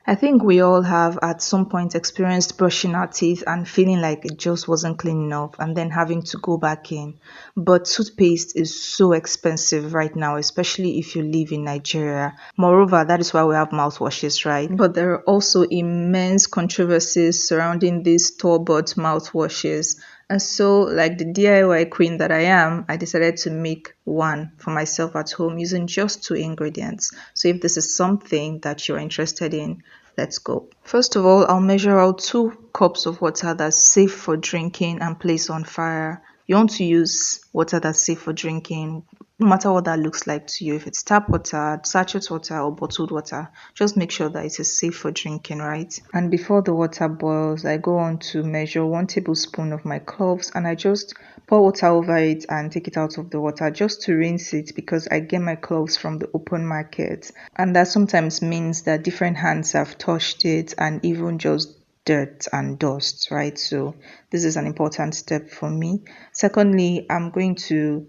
I think we all have at some point experienced brushing our teeth and feeling like it just wasn't clean enough and then having to go back in. But toothpaste is so expensive right now, especially if you live in Nigeria. Moreover, that is why we have mouthwashes, right? But there are also immense controversies surrounding these store-bought mouthwashes. And so, like the DIY queen that I am, I decided to make one for myself at home using just two ingredients. So if this is something that you're interested in, let's go. First of all, I'll measure out 2 cups of water that's safe for drinking and place on fire. You want to use water that's safe for drinking, no matter what that looks like to you. If it's tap water, sachet water, or bottled water, just make sure that it is safe for drinking, right? And before the water boils, I go on to measure 1 tablespoon of my cloves and I just pour water over it and take it out of the water just to rinse it because I get my cloves from the open market. And that sometimes means that different hands have touched it and even just dirt and dust, right? So this is an important step for me. Secondly, I'm going to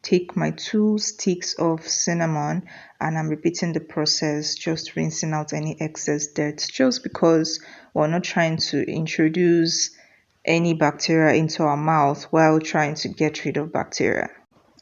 take my 2 sticks of cinnamon and I'm repeating the process, just rinsing out any excess dirt, just because we're not trying to introduce any bacteria into our mouth while trying to get rid of bacteria.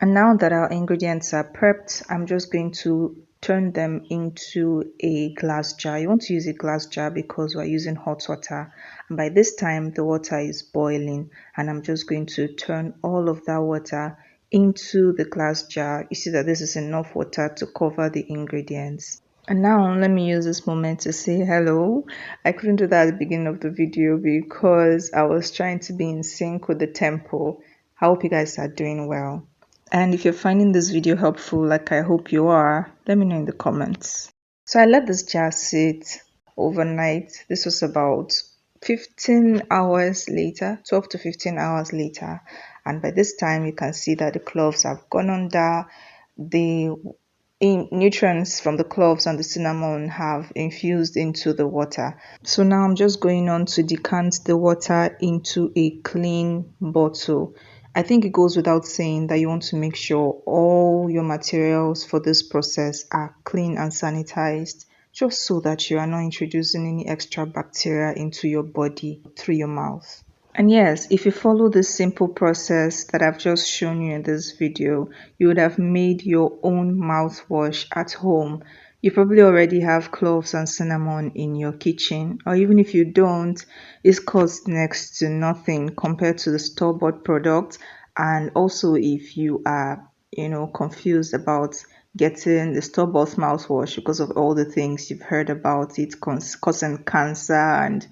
And now that our ingredients are prepped, I'm just going to turn them into a glass jar. You want to use a glass jar because we're using hot water. And by this time, the water is boiling and I'm just going to turn all of that water into the glass jar. You see that this is enough water to cover the ingredients. And now let me use this moment to say hello. I couldn't do that at the beginning of the video because I was trying to be in sync with the tempo. I hope you guys are doing well. And if you're finding this video helpful, like I hope you are, let me know in the comments. So I let this jar sit overnight. This was about 15 hours later, 12 to 15 hours later. And by this time, you can see that the cloves have gone under. The nutrients from the cloves and the cinnamon have infused into the water. So now I'm just going on to decant the water into a clean bottle. I think it goes without saying that you want to make sure all your materials for this process are clean and sanitized, just so that you are not introducing any extra bacteria into your body through your mouth. And yes, if you follow this simple process that I've just shown you in this video, you would have made your own mouthwash at home. You probably already have cloves and cinnamon in your kitchen, or even if you don't, it costs next to nothing compared to the store-bought product. And also, if you are, confused about getting the store-bought mouthwash because of all the things you've heard about it causing cancer and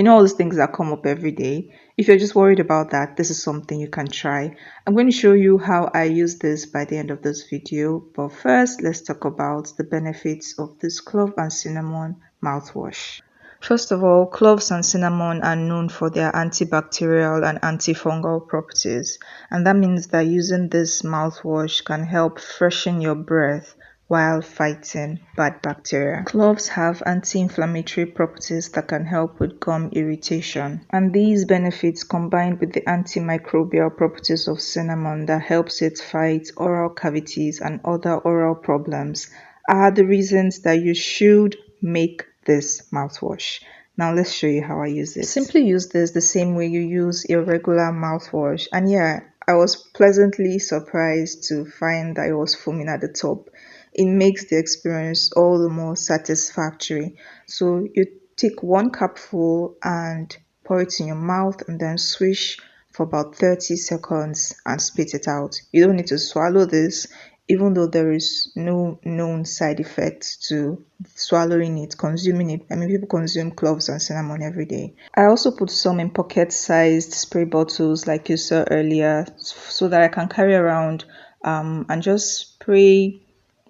all these things that come up every day. If you're just worried about that, this is something you can try. I'm going to show you how I use this by the end of this video. But first, let's talk about the benefits of this clove and cinnamon mouthwash. First of all, cloves and cinnamon are known for their antibacterial and antifungal properties, and that means that using this mouthwash can help freshen your breath while fighting bad bacteria. Cloves have anti-inflammatory properties that can help with gum irritation, and these benefits combined with the antimicrobial properties of cinnamon that helps it fight oral cavities and other oral problems are the reasons that you should make this mouthwash. Now let's show you how I use it. Simply use this the same way you use a regular mouthwash, and yeah, I was pleasantly surprised to find that it was foaming at the top. It makes the experience all the more satisfactory. So you take 1 cupful and pour it in your mouth and then swish for about 30 seconds and spit it out. You don't need to swallow this, even though there is no known side effects to swallowing it, consuming it. I mean, people consume cloves and cinnamon every day. I also put some in pocket-sized spray bottles like you saw earlier so that I can carry around and just spray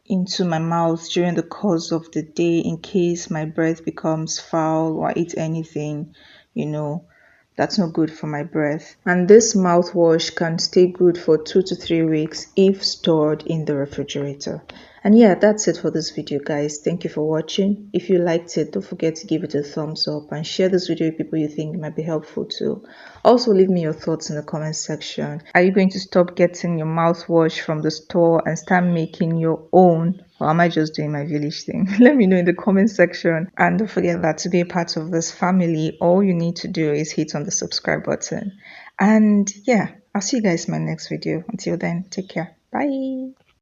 into my mouth during the course of the day in case my breath becomes foul or I eat anything, that's not good for my breath. And this mouthwash can stay good for 2 to 3 weeks if stored in the refrigerator. And yeah, that's it for this video, guys. Thank you for watching. If you liked it, don't forget to give it a thumbs up and share this video with people you think might be helpful too. Also, leave me your thoughts in the comment section. Are you going to stop getting your mouthwash from the store and start making your own Or am I just doing my village thing? Let me know in the comment section. And don't forget that to be a part of this family, all you need to do is hit on the subscribe button. And yeah, I'll see you guys in my next video. Until then, take care. Bye.